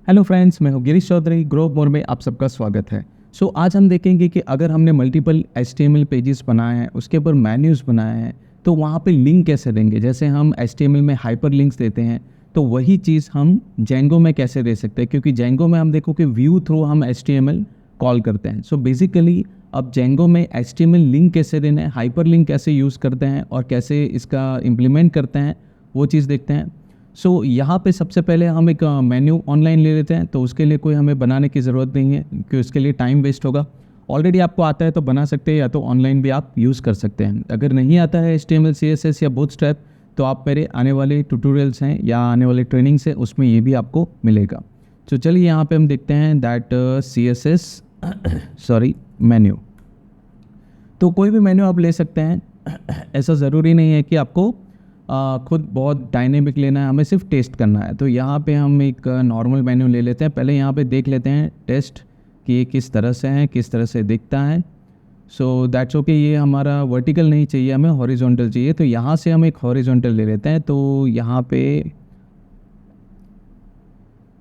Hello friends, मैं हूँ Girish Chaudhary. Grow more में आप सबका स्वागत है। आज हम देखेंगे कि अगर हमने मल्टीपल HTML पेजेस बनाए हैं, उसके ऊपर मेन्यूज़ बनाए हैं, तो वहाँ पे लिंक कैसे देंगे। जैसे हम HTML में हाइपर लिंक्स देते हैं, तो वही चीज़ हम जेंगो में कैसे दे सकते हैं, क्योंकि जेंगो में हम देखो कि व्यू थ्रू हम HTML कॉल करते हैं। सो बेसिकली अब जेंगो में HTML लिंक कैसे देना है, हाइपर लिंक कैसे यूज़ करते हैं और कैसे इसका इम्प्लीमेंट करते हैं, वो चीज़ देखते हैं। यहाँ पे सबसे पहले हम एक मेन्यू ऑनलाइन ले लेते हैं। तो उसके लिए कोई हमें बनाने की ज़रूरत नहीं है, क्योंकि उसके लिए टाइम वेस्ट होगा। ऑलरेडी आपको आता है तो बना सकते हैं, या तो ऑनलाइन भी आप यूज़ कर सकते हैं। अगर नहीं आता है HTML CSS या बूटस्ट्रैप, तो आप मेरे आने वाले ट्यूटोरियल्स हैं या आने वाले ट्रेनिंग्स हैं, उसमें ये भी आपको मिलेगा। तो चलिए यहाँ पे हम देखते हैं दैट CSS मेन्यू। तो कोई भी मेन्यू आप ले सकते हैं। ऐसा ज़रूरी नहीं है कि आपको खुद बहुत डायनेमिक लेना है, हमें सिर्फ टेस्ट करना है। तो यहाँ पे हम एक नॉर्मल मेन्यू ले लेते हैं। पहले यहाँ पे देख लेते हैं टेस्ट कि ये किस तरह से है, किस तरह से दिखता है। So that's okay. ये हमारा वर्टिकल नहीं चाहिए, हमें हॉरिजॉन्टल चाहिए। तो यहाँ से हम एक हॉरिजॉन्टल ले लेते हैं। तो यहाँ पे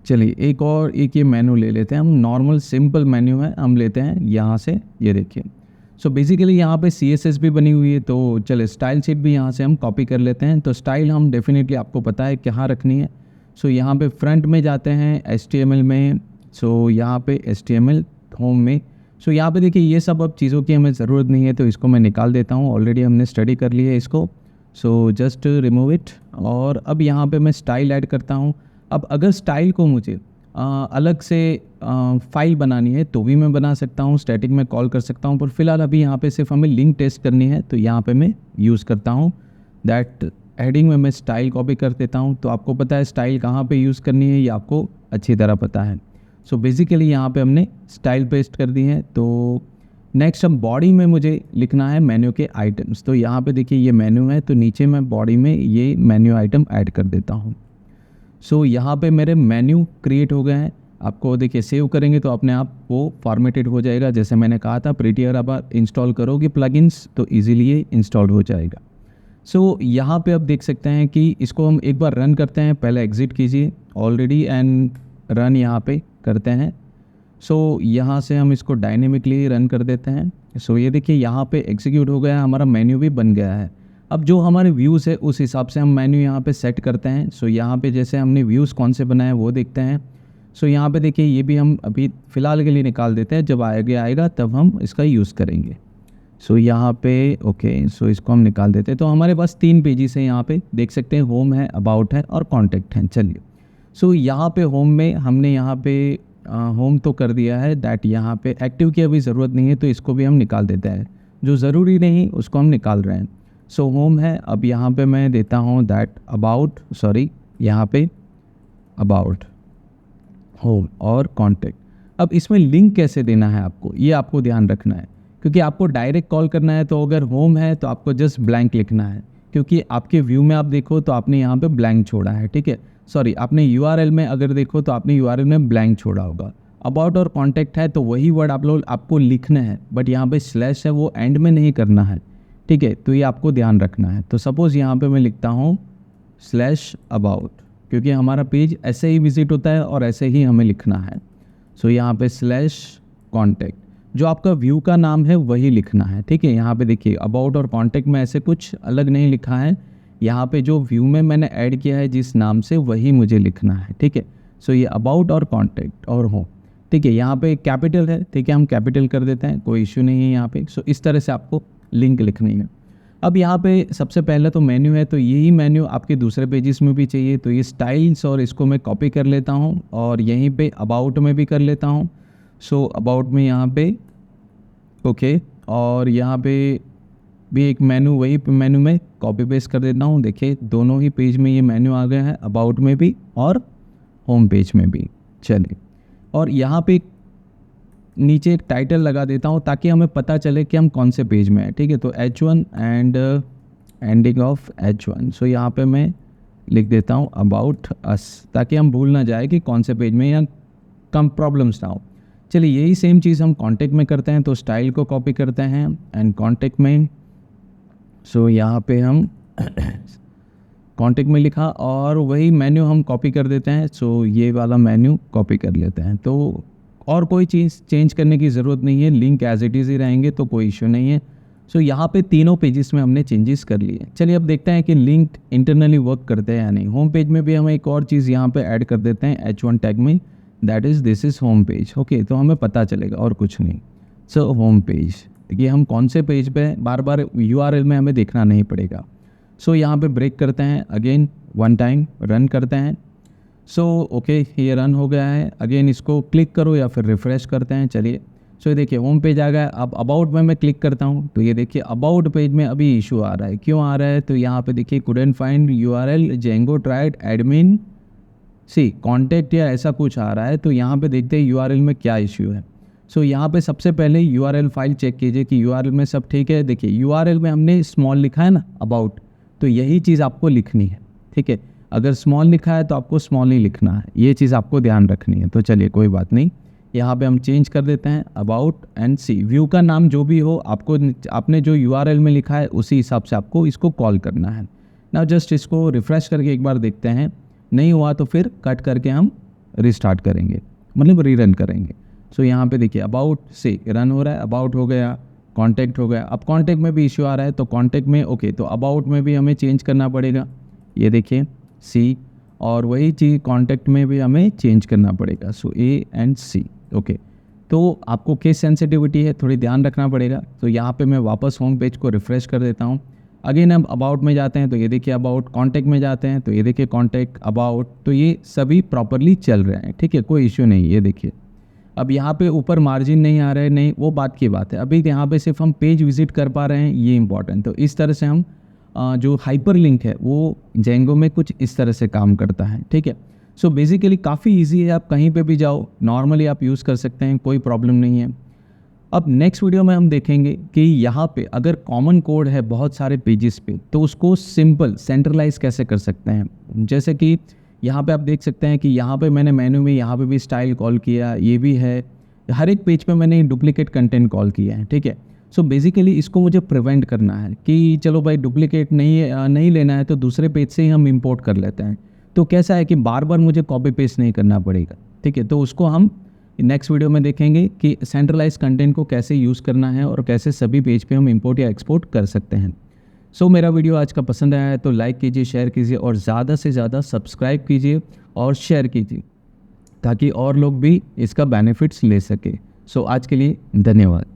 चलिए एक ये मेन्यू ले लेते हैं हम। नॉर्मल सिंपल मेन्यू है, हम लेते हैं यहाँ से। ये देखिए, बेसिकली यहाँ पे CSS भी बनी हुई है। तो चलिए स्टाइल शीट भी यहाँ से हम कॉपी कर लेते हैं। तो स्टाइल हम डेफिनेटली आपको पता है कहाँ रखनी है। यहाँ पे फ्रंट में जाते हैं HTML में। यहाँ पे HTML होम में। यहाँ पे देखिए, ये सब अब चीज़ों की हमें ज़रूरत नहीं है, तो इसको मैं निकाल देता हूँ। ऑलरेडी हमने स्टडी कर ली है इसको। Just remove it. और अब यहाँ पे मैं स्टाइल ऐड करता हूँ। अब अगर स्टाइल को मुझे अलग से फाइल बनानी है तो भी मैं बना सकता हूँ, स्टैटिक में कॉल कर सकता हूँ। पर फिलहाल अभी यहाँ पे सिर्फ हमें लिंक टेस्ट करनी है, तो यहाँ पे मैं यूज़ करता हूँ दैट हेडिंग में मैं स्टाइल कॉपी कर देता हूँ। तो आपको पता है स्टाइल कहाँ पे यूज़ करनी है, ये आपको अच्छी तरह पता है। बेसिकली यहाँ पे हमने स्टाइल पेस्ट कर दी है। तो नेक्स्ट अब बॉडी में मुझे लिखना है मेन्यू के आइटम्स। तो यहाँ पे देखिए ये मेन्यू है, तो नीचे मैं बॉडी में ये मेन्यू आइटम ऐड कर देता हूँ। यहाँ पे मेरे मेन्यू क्रिएट हो गए हैं। आपको देखिए सेव करेंगे तो अपने आप वो फॉर्मेटेड हो जाएगा। जैसे मैंने कहा था, प्रीटियर अब आप इंस्टॉल करोगे प्लगइन्स तो इजीली ये इंस्टॉल हो जाएगा। यहाँ पे अब देख सकते हैं कि इसको हम एक बार रन करते हैं। पहले एग्जिट कीजिए ऑलरेडी एंड रन यहाँ पे करते हैं। यहाँ से हम इसको डायनेमिकली रन कर देते हैं। ये देखिए यहाँ पे एग्जीक्यूट हो गया, हमारा मेन्यू भी बन गया है। अब जो हमारे व्यूज़ है उस हिसाब से हम मेन्यू यहाँ पे सेट करते हैं। यहाँ पे जैसे हमने व्यूज़ कौन से बनाए वो देखते हैं। यहाँ पे देखिए ये भी हम अभी फ़िलहाल के लिए निकाल देते हैं, जब आएगा तब हम इसका यूज़ करेंगे। यहाँ पे ओके, इसको हम निकाल देते हैं। तो हमारे पास 3 पेजेस हैं यहाँ पे, देख सकते हैं। होम है, अबाउट है और कॉन्टैक्ट है। चलिए यहाँ पे होम में हमने यहाँ पे होम तो कर दिया है दैट। यहाँ पे एक्टिव की अभी ज़रूरत नहीं है, तो इसको भी हम निकाल देते हैं। जो ज़रूरी नहीं उसको हम निकाल रहे हैं। होम है। अब यहाँ पे मैं देता हूँ दैट अबाउट, यहाँ पे अबाउट होम और कॉन्टैक्ट। अब इसमें लिंक कैसे देना है आपको, ये आपको ध्यान रखना है, क्योंकि आपको डायरेक्ट कॉल करना है। तो अगर होम है तो आपको जस्ट ब्लैंक लिखना है, क्योंकि आपके व्यू में आप देखो तो आपने यहाँ पे ब्लैंक छोड़ा है। ठीक है, आपने URL में अगर देखो तो आपने URL में ब्लैंक छोड़ा होगा। अबाउट और कॉन्टैक्ट है तो वही वर्ड आपको लिखना है, बट यहाँ पे स्लैश है वो एंड में नहीं करना है। ठीक है, तो ये आपको ध्यान रखना है। तो सपोज़ यहाँ पे मैं लिखता हूँ /अबाउट, क्योंकि हमारा पेज ऐसे ही विजिट होता है और ऐसे ही हमें लिखना है। यहाँ पे /कॉन्टैक्ट, जो आपका व्यू का नाम है वही लिखना है। ठीक है, यहाँ पे देखिए अबाउट और कॉन्टैक्ट में ऐसे कुछ अलग नहीं लिखा है। यहाँ पे जो व्यू में मैंने ऐड किया है जिस नाम से, वही मुझे लिखना है। ठीक है, ये अबाउट और कॉन्टैक्ट और हो। ठीक है, यहाँ पे कैपिटल है। ठीक है, हम कैपिटल कर देते हैं, कोई इश्यू नहीं है यहाँ पे। इस तरह से आपको लिंक लिखनी है। अब यहाँ पे सबसे पहले तो मेन्यू है, तो यही मेन्यू आपके दूसरे पेजेस में भी चाहिए। तो ये स्टाइल्स और इसको मैं कॉपी कर लेता हूँ और यहीं पे अबाउट में भी कर लेता हूँ। अबाउट में यहाँ पे ओके, और यहाँ पे भी एक मेन्यू, वही मेन्यू में कॉपी पेस्ट कर देता हूँ। देखिए दोनों ही पेज में ये मेन्यू आ गया है, अबाउट में भी और होम पेज में भी। चलिए, और यहाँ पे नीचे एक टाइटल लगा देता हूँ ताकि हमें पता चले कि हम कौन से पेज में हैं। ठीक है, तो H1 and ending of H1। यहाँ पे मैं लिख देता हूँ अबाउट अस, ताकि हम भूल ना जाए कि कौन से पेज में, या कम प्रॉब्लम्स ना हो। चलिए, यही सेम चीज़ हम कॉन्टैक्ट में करते हैं। तो स्टाइल को कॉपी करते हैं एंड कॉन्टैक्ट में। यहाँ पे हम कॉन्टैक्ट में लिखा और वही मेन्यू हम कॉपी कर देते हैं। सो ये वाला मेन्यू कॉपी कर लेते हैं, तो और कोई चीज़ चेंज करने की ज़रूरत नहीं है, लिंक एज इट इज़ ही रहेंगे तो कोई इशू नहीं है। सो यहाँ पे तीनों पेजेस में हमने चेंजेस कर लिए। चलिए अब देखते हैं कि लिंक इंटरनली वर्क करते हैं या नहीं। होम पेज में भी हम एक और चीज़ यहाँ पे ऐड कर देते हैं H1 टैग में, that is this is home page. Okay, तो हमें पता चलेगा और कुछ नहीं। सो होम पेज, देखिए हम कौन से पेज पे, बार बार URL में हमें देखना नहीं पड़ेगा। सो यहाँ पे ब्रेक करते हैं, अगेन वन टाइम रन करते हैं। सो ओके, ये रन हो गया है। अगेन इसको क्लिक करो या फिर रिफ़्रेश करते हैं। चलिए, सो ये देखिए होम पेज आ गया। अब अबाउट में मैं क्लिक करता हूँ तो ये देखिए अबाउट पेज में अभी इशू आ रहा है। क्यों आ रहा है? तो यहाँ पे देखिए couldn't find URL Django tried admin C contact या ऐसा कुछ आ रहा है। तो यहाँ पे देखते हैं URL में क्या इश्यू है। सो यहाँ पे सबसे पहले URL फाइल चेक कीजिए कि URL में सब ठीक है। देखिए URL में हमने स्मॉल लिखा है ना अबाउट, तो यही चीज़ आपको लिखनी है, ठीक है। अगर स्मॉल लिखा है तो आपको स्मॉल ही लिखना है, ये चीज़ आपको ध्यान रखनी है। तो चलिए कोई बात नहीं, यहाँ पे हम चेंज कर देते हैं अबाउट एंड सी। व्यू का नाम जो भी हो, आपको आपने जो URL में लिखा है उसी हिसाब से आपको इसको कॉल करना है। नाउ जस्ट इसको रिफ़्रेश करके एक बार देखते हैं, नहीं हुआ तो फिर कट करके हम रिस्टार्ट करेंगे, मतलब रीरन करेंगे। सो यहाँ पे देखिए अबाउट से रन हो रहा है, अबाउट हो गया, कॉन्टैक्ट हो गया। अब कॉन्टैक्ट में भी इशू आ रहा है तो कॉन्टैक्ट में ओके, तो अबाउट में भी हमें चेंज करना पड़ेगा, ये देखिए सी, और वही चीज़ कॉन्टैक्ट में भी हमें चेंज करना पड़ेगा। सो A एंड C, ओके। तो आपको केस सेंसिटिविटी है, थोड़ी ध्यान रखना पड़ेगा। तो यहाँ पे मैं वापस होम पेज को रिफ़्रेश कर देता हूँ। अगेन हम अबाउट में जाते हैं तो ये देखिए अबाउट, कॉन्टैक्ट में जाते हैं तो ये देखिए कॉन्टैक्ट, अबाउट, तो ये सभी प्रॉपरली चल रहे हैं, ठीक है, कोई इशू नहीं। ये देखिए अब यहाँ पे ऊपर मार्जिन नहीं आ रहा है, नहीं वो बात की बात है। अभी यहाँ पे सिर्फ हम पेज विजिट कर पा रहे हैं, ये इंपॉर्टेंट। तो इस तरह से हम जो हाइपर लिंक है वो जेंगो में कुछ इस तरह से काम करता है, ठीक है। सो बेसिकली काफ़ी इजी है, आप कहीं पे भी जाओ नॉर्मली आप यूज़ कर सकते हैं, कोई प्रॉब्लम नहीं है। अब नेक्स्ट वीडियो में हम देखेंगे कि यहाँ पे अगर कॉमन कोड है बहुत सारे पेजेस पे तो उसको सिंपल सेंट्रलाइज कैसे कर सकते हैं। जैसे कि यहाँ पे आप देख सकते हैं कि यहाँ पे मैंने मेन्यू में यहाँ पे भी स्टाइल कॉल किया, ये भी है, हर एक पेज पे मैंने डुप्लीकेट कंटेंट कॉल किया है, ठीक है। सो बेसिकली इसको मुझे प्रिवेंट करना है कि चलो भाई डुप्लीकेट नहीं लेना है तो दूसरे पेज से ही हम इंपोर्ट कर लेते हैं। तो कैसा है कि बार बार मुझे कॉपी पेस्ट नहीं करना पड़ेगा, ठीक है। तो उसको हम नेक्स्ट वीडियो में देखेंगे कि सेंट्रलाइज कंटेंट को कैसे यूज़ करना है और कैसे सभी पेज पे हम इंपोर्ट या एक्सपोर्ट कर सकते हैं। सो मेरा वीडियो आज का पसंद आया है तो लाइक कीजिए, शेयर कीजिए और ज़्यादा से ज़्यादा सब्सक्राइब कीजिए और शेयर कीजिए ताकि और लोग भी इसका बेनिफिट्स ले सके। सो आज के लिए धन्यवाद।